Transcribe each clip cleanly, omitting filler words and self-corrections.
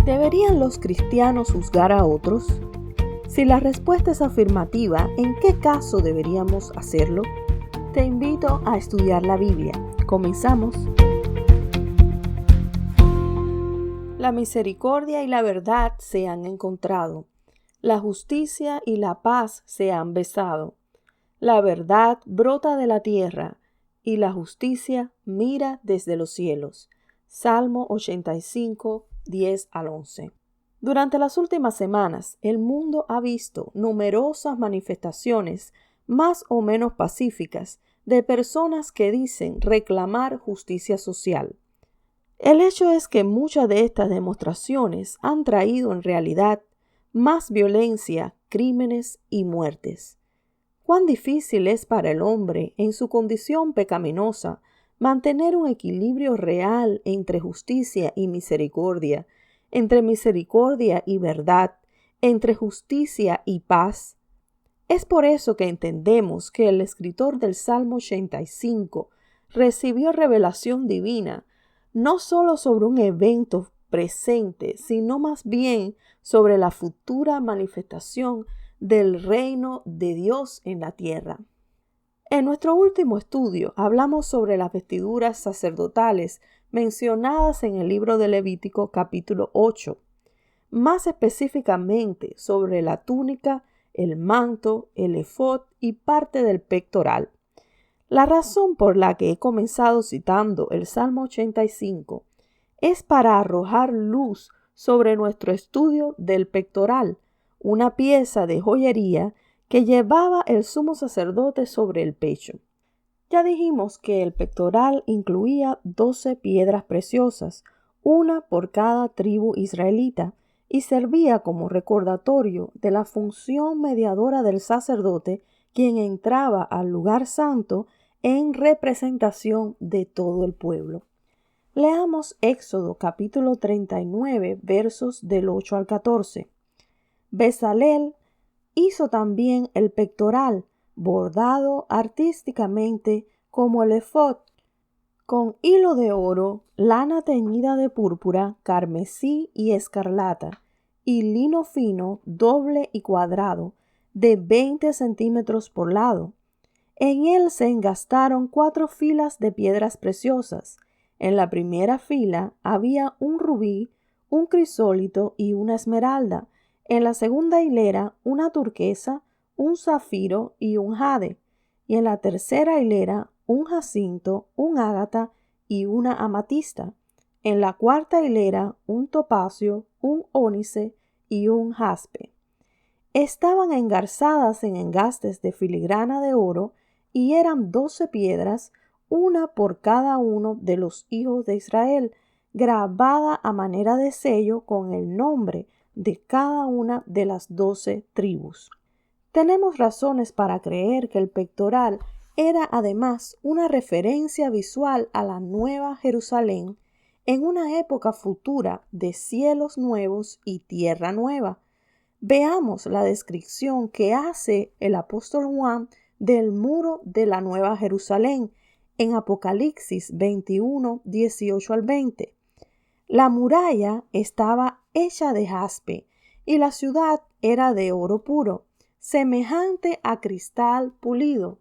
¿Deberían los cristianos juzgar a otros? Si la respuesta es afirmativa, ¿en qué caso deberíamos hacerlo? Te invito a estudiar la Biblia. Comenzamos. La misericordia y la verdad se han encontrado. La justicia y la paz se han besado. La verdad brota de la tierra y la justicia mira desde los cielos. Salmo 85, 10 al 11. Durante las últimas semanas, el mundo ha visto numerosas manifestaciones más o menos pacíficas de personas que dicen reclamar justicia social. El hecho es que muchas de estas demostraciones han traído en realidad más violencia, crímenes y muertes. Cuán difícil es para el hombre, en su condición pecaminosa, mantener un equilibrio real entre justicia y misericordia, entre misericordia y verdad, entre justicia y paz. Es por eso que entendemos que el escritor del Salmo 85 recibió revelación divina, no solo sobre un evento presente, sino más bien sobre la futura manifestación del reino de Dios en la tierra. En nuestro último estudio hablamos sobre las vestiduras sacerdotales mencionadas en el libro de Levítico capítulo 8, más específicamente sobre la túnica, el manto, el efod y parte del pectoral. La razón por la que he comenzado citando el Salmo 85 es para arrojar luz sobre nuestro estudio del pectoral, una pieza de joyería que llevaba el sumo sacerdote sobre el pecho. Ya dijimos que el pectoral incluía 12 piedras preciosas, una por cada tribu israelita, y servía como recordatorio de la función mediadora del sacerdote, quien entraba al lugar santo en representación de todo el pueblo. Leamos Éxodo capítulo 39, versos del 8 al 14. Bezalel hizo también el pectoral, bordado artísticamente como el efod, con hilo de oro, lana teñida de púrpura, carmesí y escarlata, y lino fino, doble y cuadrado, de 20 centímetros por lado. En él se engastaron 4 filas de piedras preciosas. En la primera fila había un rubí, un crisólito y una esmeralda. En la segunda hilera una turquesa, un zafiro y un jade. Y en la tercera hilera un jacinto, un ágata y una amatista. En la cuarta hilera un topacio, un ónice y un jaspe. Estaban engarzadas en engastes de filigrana de oro y eran 12 piedras, una por cada uno de los hijos de Israel, grabada a manera de sello con el nombre de cada una de las 12 tribus. Tenemos razones para creer que el pectoral era además una referencia visual a la Nueva Jerusalén en una época futura de cielos nuevos y tierra nueva. Veamos la descripción que hace el apóstol Juan del muro de la Nueva Jerusalén en Apocalipsis 21, 18 al 20. La muralla estaba hecha de jaspe y la ciudad era de oro puro, semejante a cristal pulido.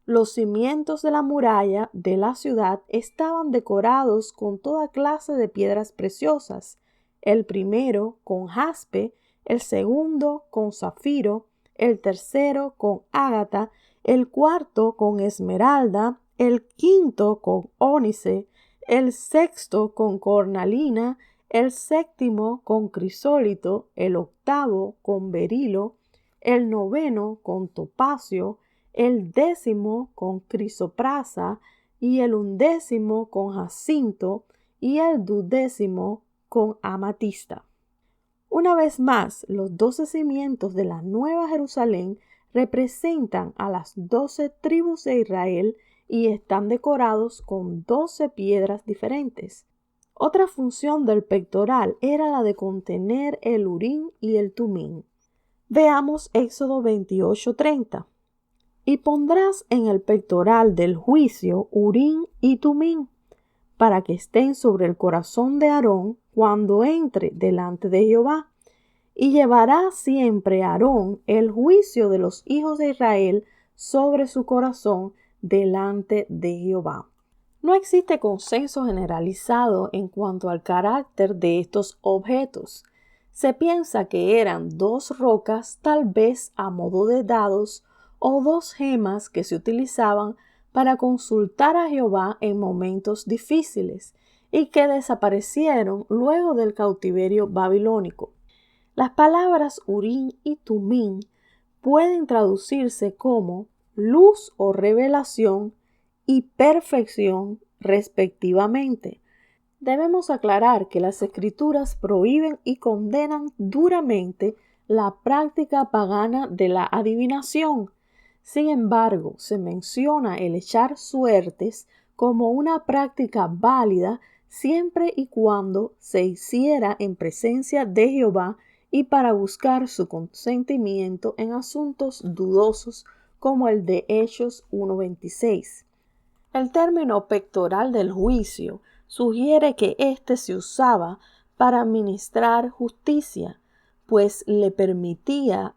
Los cimientos de la muralla de la ciudad estaban decorados con toda clase de piedras preciosas, el primero con jaspe, el segundo con zafiro, el tercero con ágata, el cuarto con esmeralda, el quinto con ónice, el sexto con cornalina, el séptimo con crisólito, el octavo con berilo, el noveno con topacio, el 10º con crisoprasa y el 11º con jacinto y el 12º con amatista. Una vez más, los 12 cimientos de la Nueva Jerusalén representan a las 12 tribus de Israel y están decorados con 12 piedras diferentes. Otra función del pectoral era la de contener el Urim y el Tumim. Veamos Éxodo 28:30. Y pondrás en el pectoral del juicio Urim y Tumim, para que estén sobre el corazón de Aarón cuando entre delante de Jehová. Y llevará siempre Aarón el juicio de los hijos de Israel sobre su corazón delante de Jehová. No existe consenso generalizado en cuanto al carácter de estos objetos. Se piensa que eran dos rocas, tal vez a modo de dados, o dos gemas que se utilizaban para consultar a Jehová en momentos difíciles y que desaparecieron luego del cautiverio babilónico. Las palabras Urim y Tumim pueden traducirse como luz o revelación y perfección respectivamente. Debemos aclarar que las Escrituras prohíben y condenan duramente la práctica pagana de la adivinación. Sin embargo, se menciona el echar suertes como una práctica válida siempre y cuando se hiciera en presencia de Jehová y para buscar su consentimiento en asuntos dudosos como el de Hechos 1:26. El término pectoral del juicio sugiere que éste se usaba para administrar justicia, pues le permitía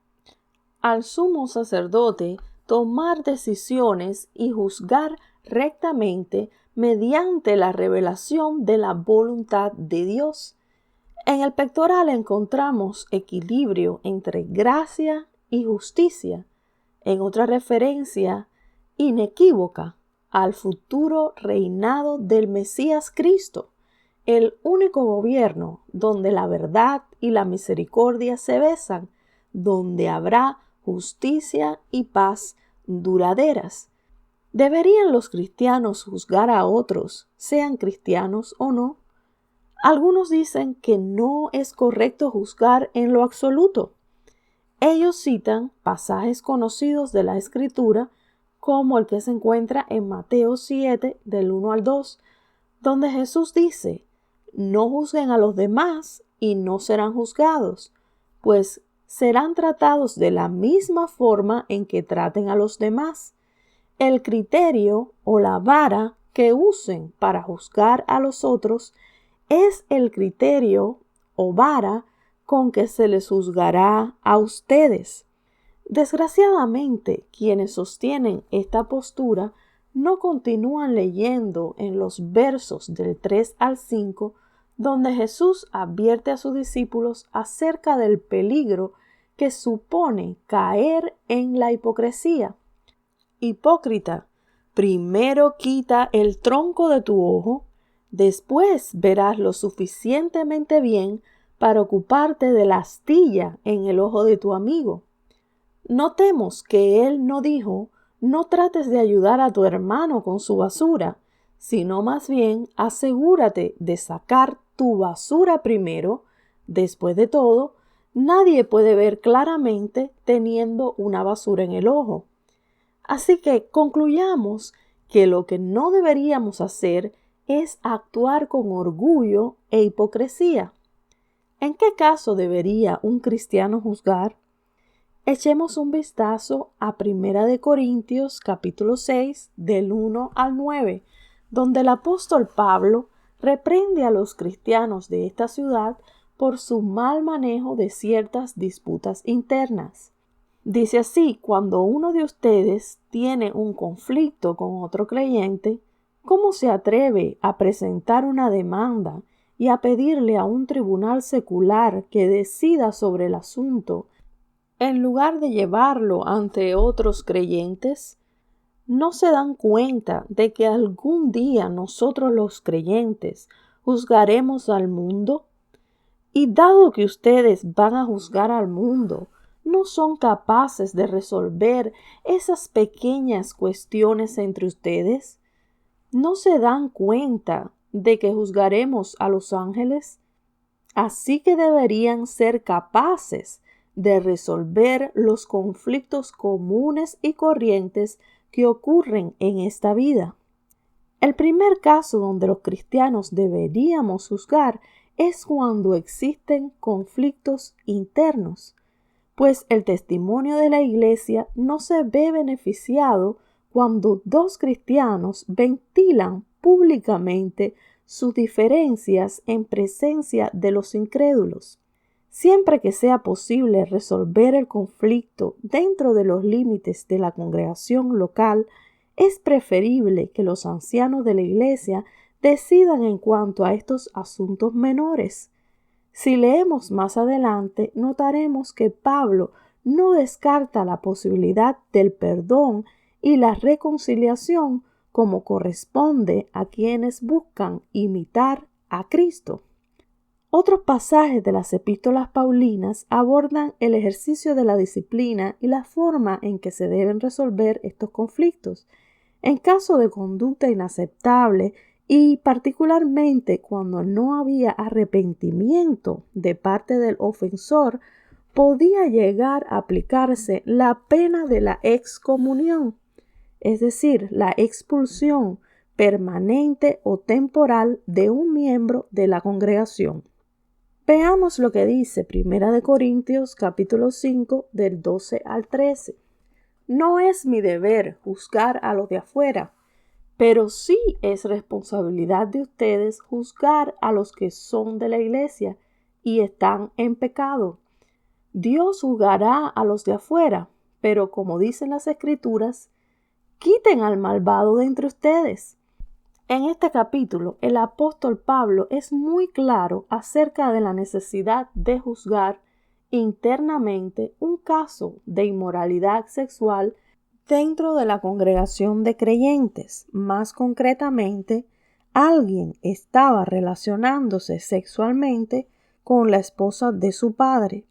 al sumo sacerdote tomar decisiones y juzgar rectamente mediante la revelación de la voluntad de Dios. En el pectoral encontramos equilibrio entre gracia y justicia, en otra referencia inequívoca al futuro reinado del Mesías Cristo, el único gobierno donde la verdad y la misericordia se besan, donde habrá justicia y paz duraderas. ¿Deberían los cristianos juzgar a otros, sean cristianos o no? Algunos dicen que no es correcto juzgar en lo absoluto. Ellos citan pasajes conocidos de la Escritura, como el que se encuentra en Mateo 7, del 1 al 2, donde Jesús dice: no juzguen a los demás y no serán juzgados, pues serán tratados de la misma forma en que traten a los demás. El criterio o la vara que usen para juzgar a los otros es el criterio o vara con que se les juzgará a ustedes. Desgraciadamente, quienes sostienen esta postura no continúan leyendo en los versos del 3 al 5, donde Jesús advierte a sus discípulos acerca del peligro que supone caer en la hipocresía. Hipócrita, primero quita el tronco de tu ojo, después verás lo suficientemente bien para ocuparte de la astilla en el ojo de tu amigo. Notemos que él no dijo: no trates de ayudar a tu hermano con su basura, sino más bien asegúrate de sacar tu basura primero. Después de todo, nadie puede ver claramente teniendo una basura en el ojo. Así que concluyamos que lo que no deberíamos hacer es actuar con orgullo e hipocresía. ¿En qué caso debería un cristiano juzgar? Echemos un vistazo a 1 Corintios capítulo 6 del 1 al 9, donde el apóstol Pablo reprende a los cristianos de esta ciudad por su mal manejo de ciertas disputas internas. Dice así: cuando uno de ustedes tiene un conflicto con otro creyente, ¿cómo se atreve a presentar una demanda y a pedirle a un tribunal secular que decida sobre el asunto en lugar de llevarlo ante otros creyentes? ¿No se dan cuenta de que algún día nosotros los creyentes juzgaremos al mundo? Y dado que ustedes van a juzgar al mundo, ¿no son capaces de resolver esas pequeñas cuestiones entre ustedes? ¿No se dan cuenta de que juzgaremos a los ángeles? Así que deberían ser capaces de resolver los conflictos comunes y corrientes que ocurren en esta vida. El primer caso donde los cristianos deberíamos juzgar es cuando existen conflictos internos, pues el testimonio de la Iglesia no se ve beneficiado cuando dos cristianos ventilan públicamente sus diferencias en presencia de los incrédulos. Siempre que sea posible resolver el conflicto dentro de los límites de la congregación local, es preferible que los ancianos de la iglesia decidan en cuanto a estos asuntos menores. Si leemos más adelante, notaremos que Pablo no descarta la posibilidad del perdón y la reconciliación como corresponde a quienes buscan imitar a Cristo. Otros pasajes de las epístolas paulinas abordan el ejercicio de la disciplina y la forma en que se deben resolver estos conflictos. En caso de conducta inaceptable y particularmente cuando no había arrepentimiento de parte del ofensor, podía llegar a aplicarse la pena de la excomunión, es decir, la expulsión permanente o temporal de un miembro de la congregación. Veamos lo que dice 1 Corintios capítulo 5 del 12 al 13. No es mi deber juzgar a los de afuera, pero sí es responsabilidad de ustedes juzgar a los que son de la iglesia y están en pecado. Dios juzgará a los de afuera, pero como dicen las Escrituras, quiten al malvado de entre ustedes. En este capítulo, el apóstol Pablo es muy claro acerca de la necesidad de juzgar internamente un caso de inmoralidad sexual dentro de la congregación de creyentes. Más concretamente, alguien estaba relacionándose sexualmente con la esposa de su padre.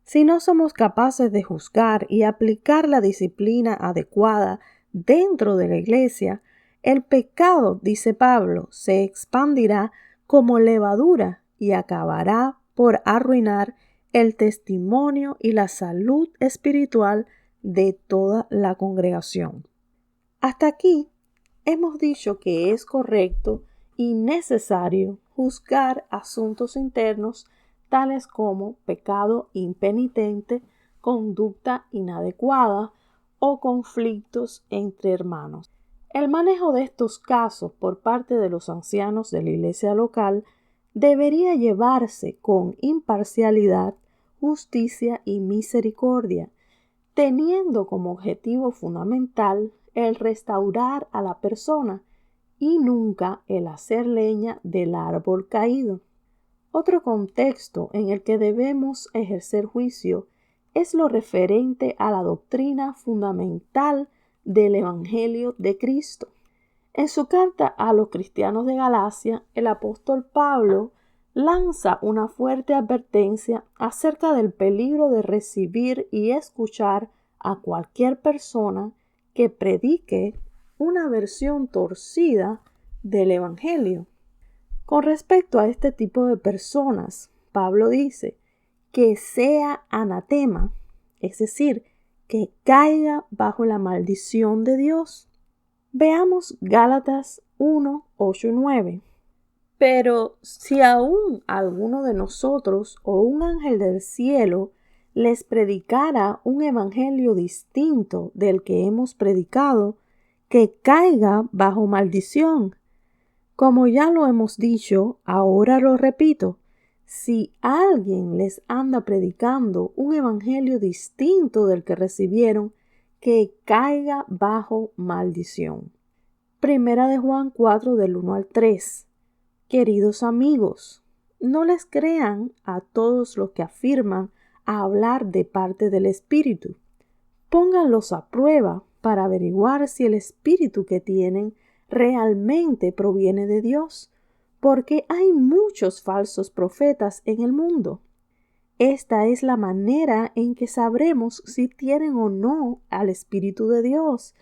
Si no somos capaces de juzgar y aplicar la disciplina adecuada dentro de la iglesia, el pecado, dice Pablo, se expandirá como levadura y acabará por arruinar el testimonio y la salud espiritual de toda la congregación. Hasta aquí hemos dicho que es correcto y necesario juzgar asuntos internos tales como pecado impenitente, conducta inadecuada o conflictos entre hermanos. El manejo de estos casos por parte de los ancianos de la iglesia local debería llevarse con imparcialidad, justicia y misericordia, teniendo como objetivo fundamental el restaurar a la persona y nunca el hacer leña del árbol caído. Otro contexto en el que debemos ejercer juicio es lo referente a la doctrina fundamental del Evangelio de Cristo. En su carta a los cristianos de Galacia, el apóstol Pablo lanza una fuerte advertencia acerca del peligro de recibir y escuchar a cualquier persona que predique una versión torcida del Evangelio. Con respecto a este tipo de personas, Pablo dice que sea anatema, es decir, que caiga bajo la maldición de Dios. Veamos Gálatas 1, 8 y 9. Pero si aún alguno de nosotros o un ángel del cielo les predicara un evangelio distinto del que hemos predicado, que caiga bajo maldición. Como ya lo hemos dicho, ahora lo repito, si alguien les anda predicando un evangelio distinto del que recibieron, que caiga bajo maldición. Primera de Juan 4 del 1 al 3. Queridos amigos, no les crean a todos los que afirman hablar de parte del Espíritu. Pónganlos a prueba para averiguar si el Espíritu que tienen realmente proviene de Dios, porque hay muchos falsos profetas en el mundo. Esta es la manera en que sabremos si tienen o no al Espíritu de Dios.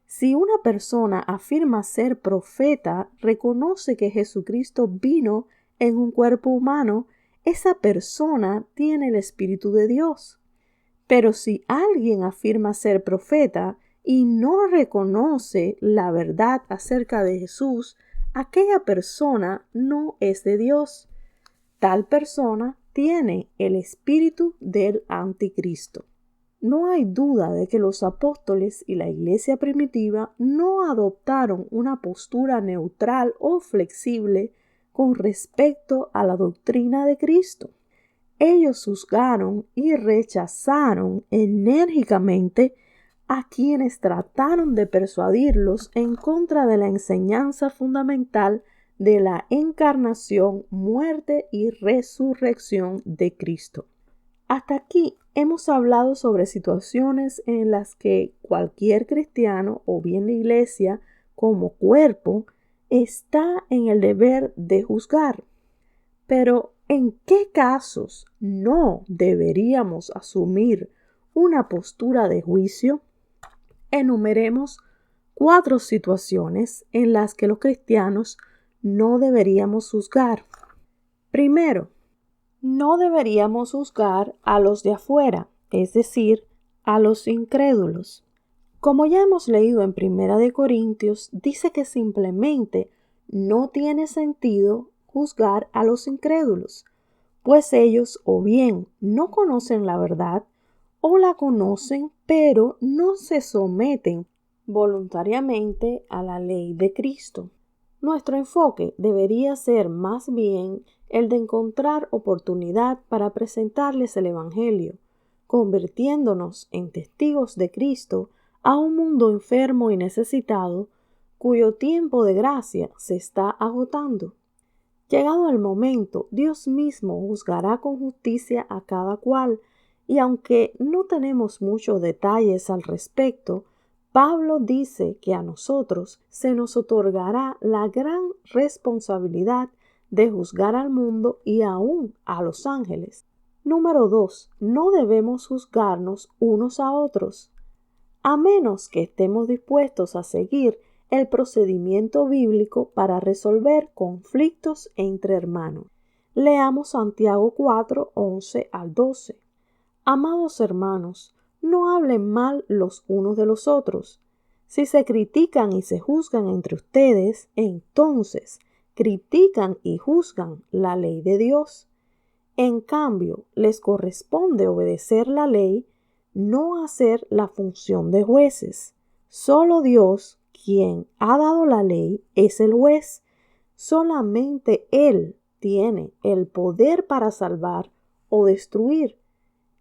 Si una persona afirma ser profeta, reconoce que Jesucristo vino en un cuerpo humano, esa persona tiene el Espíritu de Dios. Pero si alguien afirma ser profeta y no reconoce la verdad acerca de Jesús, aquella persona no es de Dios. Tal persona tiene el espíritu del anticristo. No hay duda de que los apóstoles y la iglesia primitiva no adoptaron una postura neutral o flexible con respecto a la doctrina de Cristo. Ellos juzgaron y rechazaron enérgicamente a quienes trataron de persuadirlos en contra de la enseñanza fundamental de la encarnación, muerte y resurrección de Cristo. Hasta aquí hemos hablado sobre situaciones en las que cualquier cristiano o bien la iglesia como cuerpo está en el deber de juzgar. Pero ¿en qué casos no deberíamos asumir una postura de juicio? Enumeremos 4 situaciones en las que los cristianos no deberíamos juzgar. Primero, no deberíamos juzgar a los de afuera, es decir, a los incrédulos. Como ya hemos leído en 1 Corintios, dice que simplemente no tiene sentido juzgar a los incrédulos, pues ellos o bien no conocen la verdad o la conocen, pero no se someten voluntariamente a la ley de Cristo. Nuestro enfoque debería ser más bien el de encontrar oportunidad para presentarles el Evangelio, convirtiéndonos en testigos de Cristo a un mundo enfermo y necesitado, cuyo tiempo de gracia se está agotando. Llegado el momento, Dios mismo juzgará con justicia a cada cual, y aunque no tenemos muchos detalles al respecto, Pablo dice que a nosotros se nos otorgará la gran responsabilidad de juzgar al mundo y aún a los ángeles. Número 2. No debemos juzgarnos unos a otros, a menos que estemos dispuestos a seguir el procedimiento bíblico para resolver conflictos entre hermanos. Leamos Santiago 4, 11 al 12. Amados hermanos, no hablen mal los unos de los otros. Si se critican y se juzgan entre ustedes, entonces critican y juzgan la ley de Dios. En cambio, les corresponde obedecer la ley, no hacer la función de jueces. Solo Dios, quien ha dado la ley, es el juez. Solamente Él tiene el poder para salvar o destruir.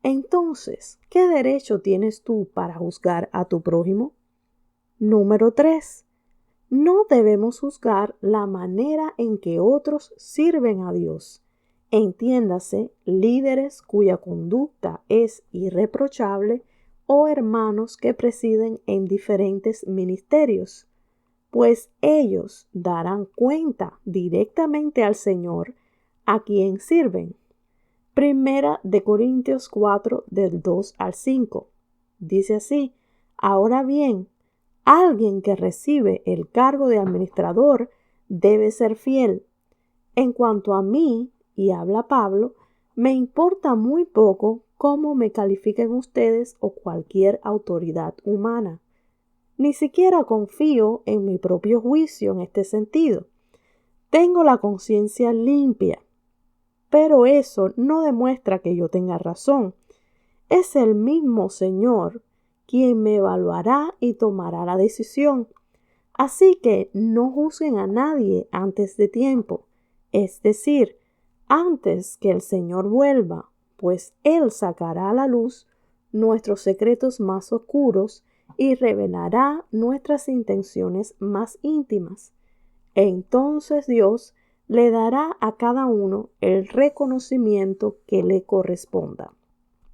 Entonces, ¿qué derecho tienes tú para juzgar a tu prójimo? Número 3. No debemos juzgar la manera en que otros sirven a Dios. Entiéndase, líderes cuya conducta es irreprochable o hermanos que presiden en diferentes ministerios, pues ellos darán cuenta directamente al Señor a quien sirven. 1 Corintios 4, del 2 al 5. Dice así: Ahora bien, alguien que recibe el cargo de administrador debe ser fiel. En cuanto a mí, y habla Pablo, me importa muy poco cómo me califiquen ustedes o cualquier autoridad humana. Ni siquiera confío en mi propio juicio en este sentido. Tengo la conciencia limpia, pero eso no demuestra que yo tenga razón. Es el mismo Señor quien me evaluará y tomará la decisión. Así que no juzguen a nadie antes de tiempo, es decir, antes que el Señor vuelva, pues Él sacará a la luz nuestros secretos más oscuros y revelará nuestras intenciones más íntimas. Entonces Dios le dará a cada uno el reconocimiento que le corresponda.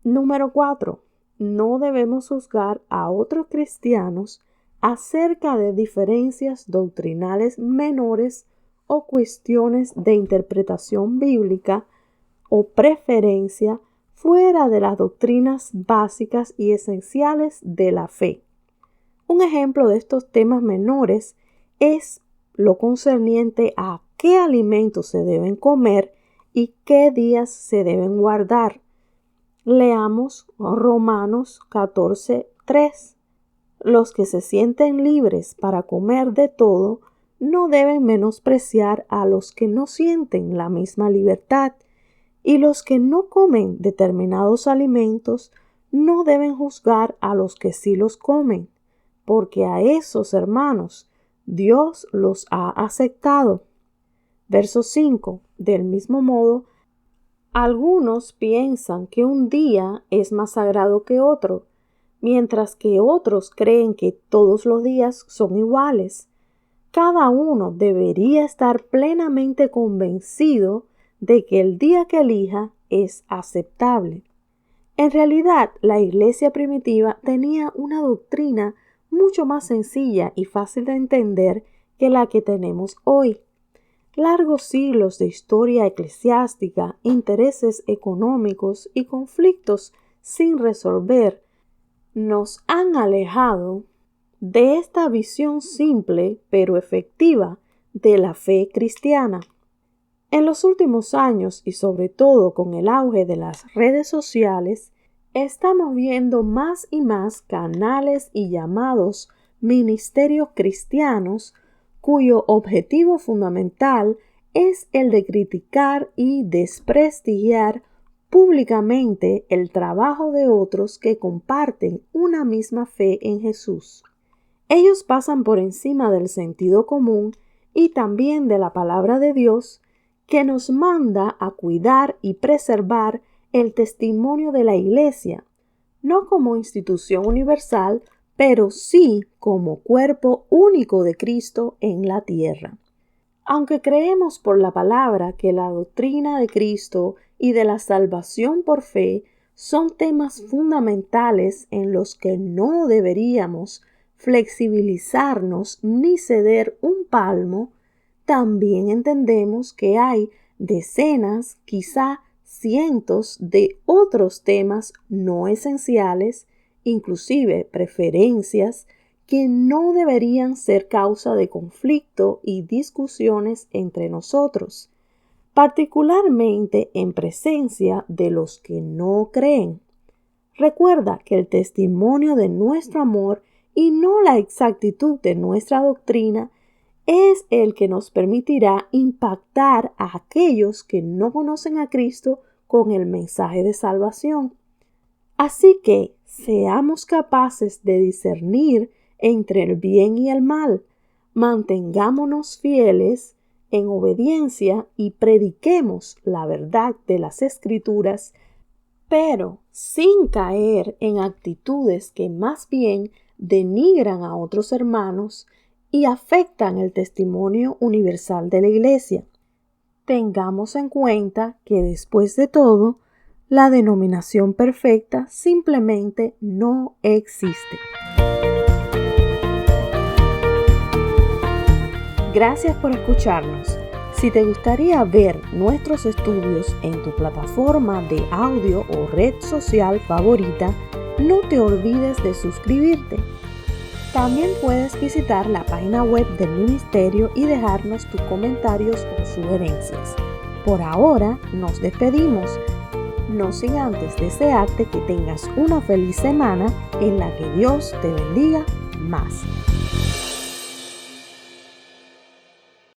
Número 4. No debemos juzgar a otros cristianos acerca de diferencias doctrinales menores o cuestiones de interpretación bíblica o preferencia fuera de las doctrinas básicas y esenciales de la fe. Un ejemplo de estos temas menores es lo concerniente a qué alimentos se deben comer y qué días se deben guardar. Leamos Romanos 14:3. Los que se sienten libres para comer de todo no deben menospreciar a los que no sienten la misma libertad, y los que no comen determinados alimentos no deben juzgar a los que sí los comen, porque a esos hermanos Dios los ha aceptado. Verso 5. Del mismo modo, algunos piensan que un día es más sagrado que otro, mientras que otros creen que todos los días son iguales. Cada uno debería estar plenamente convencido de que el día que elija es aceptable. En realidad, la iglesia primitiva tenía una doctrina mucho más sencilla y fácil de entender que la que tenemos hoy. Largos siglos de historia eclesiástica, intereses económicos y conflictos sin resolver nos han alejado de esta visión simple pero efectiva de la fe cristiana. En los últimos años y sobre todo con el auge de las redes sociales, estamos viendo más y más canales y llamados ministerios cristianos cuyo objetivo fundamental es el de criticar y desprestigiar públicamente el trabajo de otros que comparten una misma fe en Jesús. Ellos pasan por encima del sentido común y también de la palabra de Dios, que nos manda a cuidar y preservar el testimonio de la Iglesia, no como institución universal, pero sí como cuerpo único de Cristo en la tierra. Aunque creemos por la palabra que la doctrina de Cristo y de la salvación por fe son temas fundamentales en los que no deberíamos flexibilizarnos ni ceder un palmo, también entendemos que hay decenas, quizá cientos de otros temas no esenciales, inclusive preferencias, que no deberían ser causa de conflicto y discusiones entre nosotros, particularmente en presencia de los que no creen. Recuerda que el testimonio de nuestro amor y no la exactitud de nuestra doctrina es el que nos permitirá impactar a aquellos que no conocen a Cristo con el mensaje de salvación. Así que seamos capaces de discernir entre el bien y el mal, mantengámonos fieles en obediencia y prediquemos la verdad de las Escrituras, pero sin caer en actitudes que más bien denigran a otros hermanos y afectan el testimonio universal de la Iglesia. Tengamos en cuenta que después de todo, la denominación perfecta simplemente no existe. Gracias por escucharnos. Si te gustaría ver nuestros estudios en tu plataforma de audio o red social favorita, no te olvides de suscribirte. También puedes visitar la página web del ministerio y dejarnos tus comentarios o sugerencias. Por ahora nos despedimos, no sin antes desearte que tengas una feliz semana en la que Dios te bendiga más.